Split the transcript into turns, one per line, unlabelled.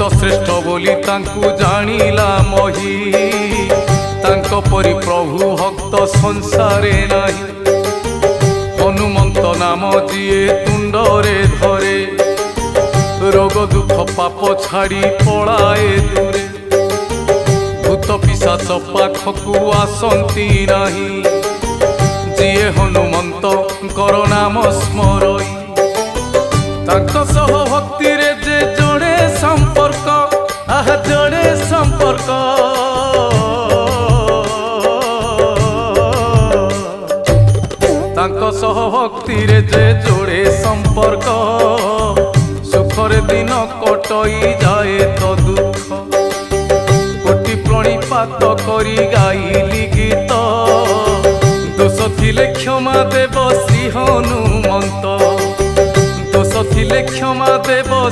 श्रेष्ठ बोली तांकु जानिला मही तांको परि प्रभु भक्त संसारे नाही। हनुमंत नाम जिए तुंडरे धरे रोग दुख पाप छाड़ी पलाए दूरे। भूत पिशाच पाखकु आसंती नाही जिए हनुमंत नाम स्मरई। तांको सह भक्ति रे जे जोड़े संपर्क जोड़े संपर्क तांको सह भक्ति रे जे जोड़े संपर्क सुखरे दिन कटई जाए तो दुख। कोटि प्रणिपात करी गाइली गीत दोष थिले क्षमा देव श्री हनुमंत दोष थिले क्षमा देव